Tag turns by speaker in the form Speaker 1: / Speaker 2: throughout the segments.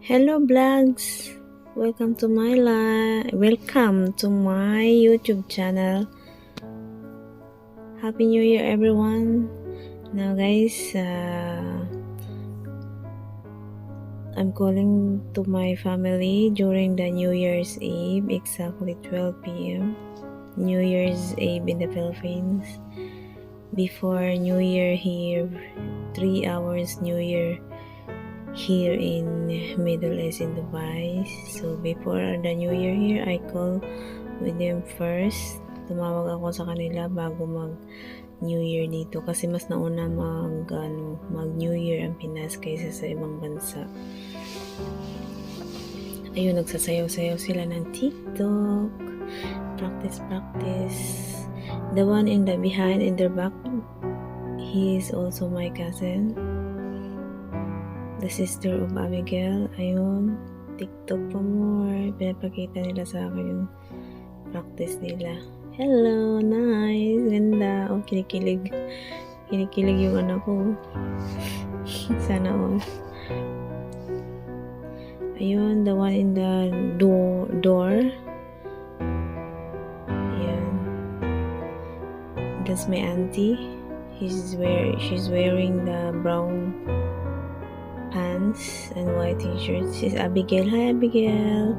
Speaker 1: Hello vlogs. Welcome to my YouTube channel. Happy New Year everyone. Now guys, I'm calling to my family during the New Year's Eve, exactly 12 p.m. New Year's Eve in the Philippines. Before New Year here, 3 hours New Year here in Middle East in Dubai. So before the New Year here, I call with them first. Tumawag ako sa kanila bago mag New Year dito kasi mas nauna mag New Year ang Pinas kaysa sa ibang bansa. Ayun, nagsasayaw-sayaw sila ng TikTok. Practice. The one in the behind in their back, he is also my cousin. The sister of Abigail. Ayun, TikTok pa more. Pinapakita nila sa akin yung practice nila. Hello, nice, ganda. Oh, kinikilig yung anak ko. Sana all. Ayun, the one in the door. Ayun. That's my auntie. She's wearing the brown pants and white t-shirt. She's Abigail. Hi Abigail.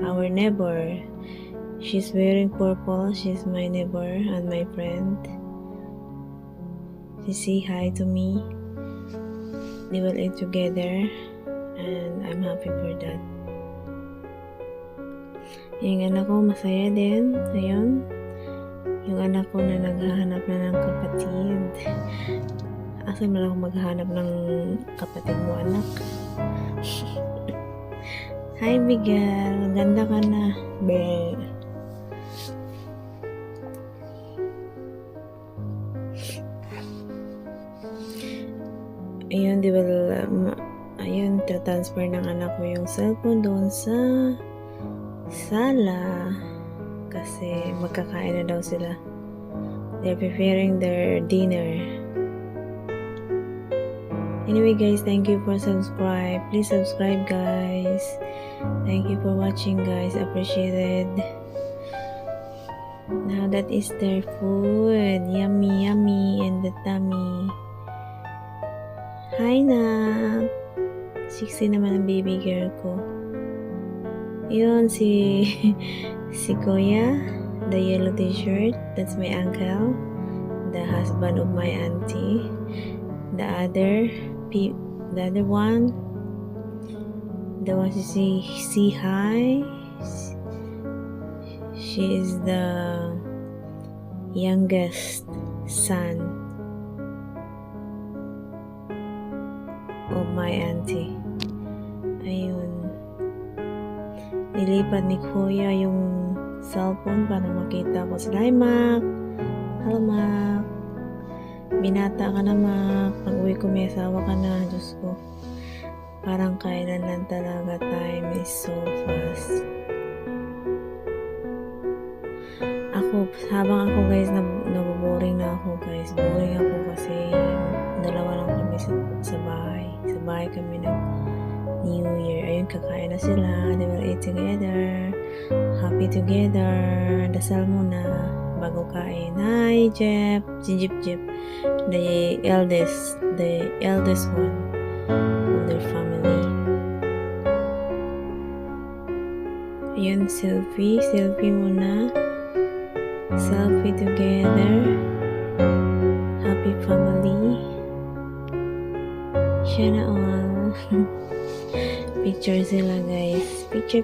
Speaker 1: Our neighbor. She's wearing purple. She's my neighbor and my friend. She say hi to me. They will eat together and I'm happy for that. Yung anak ko masaya din. Ayun. Yung anak ko na naghahanap na ng kapatid. Asa mo lang ako maghanap ng kapatid mo, anak? Hi, Miguel. Ganda ka na. Be. Ayun, ayun, transfer ng anak ko yung cellphone doon sa sala. Kasi magkakain na daw sila. They're preparing their dinner. Anyway guys, thank you for subscribe. Please subscribe guys. Thank you for watching guys. Appreciated. Now that is their food. Yummy in the tummy. Hi na. 60 naman ang baby girl ko. Yun si Kuya. The yellow t-shirt. That's my uncle. The husband of my auntie. The other one, the one to see hi. She is the youngest son of my auntie. Ayun. Nilipat ni Kuya yung cellphone para makita ko sila. Hi, Mac. Hello, Mac. Binata ka na, Mac. Pag-uwi ko may asawa ka na. Diyos ko. Parang kailan lang talaga. Time is so fast. Habang ako guys, naboboring na ako guys. Boring ako kasi dalawa lang kami sa bahay. Sa bahay kami ng New Year. Ayun, kakain na sila. They will eat together. Happy together. Dasal muna bago kain. Hi, Jeff. Si Jeff. The eldest one of their family. Ayun, selfie muna. Selfie together. Happy family. Sana all. Picture sila guys. Picture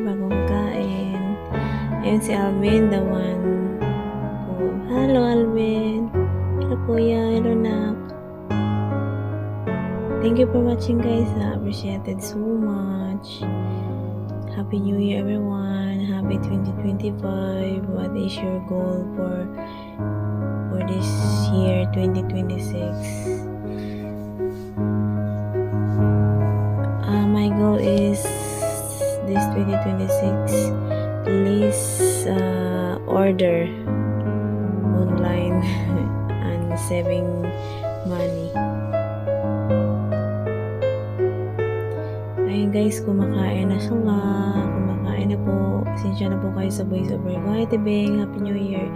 Speaker 1: bago kain. Ayun si Alvin, the one. Oh, hello Alvin. Hello Kuya. Hello Nak. Thank you for watching guys. I appreciate it so much. Happy New Year everyone. Happy 2025. What is your goal for this year 2026? My goal is this 2026. Please order online and saving money. Ayan guys, kumakain na sila. Kumakain na po. Sinsya na po kayo sa voice over ko. Hi Tibing, Happy New Year.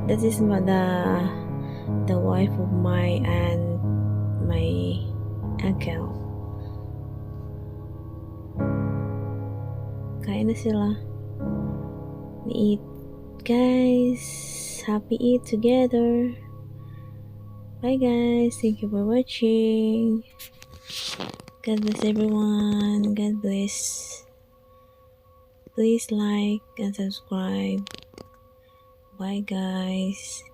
Speaker 1: That is the wife of my aunt, my uncle. Kain na sila. We eat. Guys, happy eat together. Bye guys. Thank you for watching. God bless everyone. God bless. Please like and subscribe. Bye guys.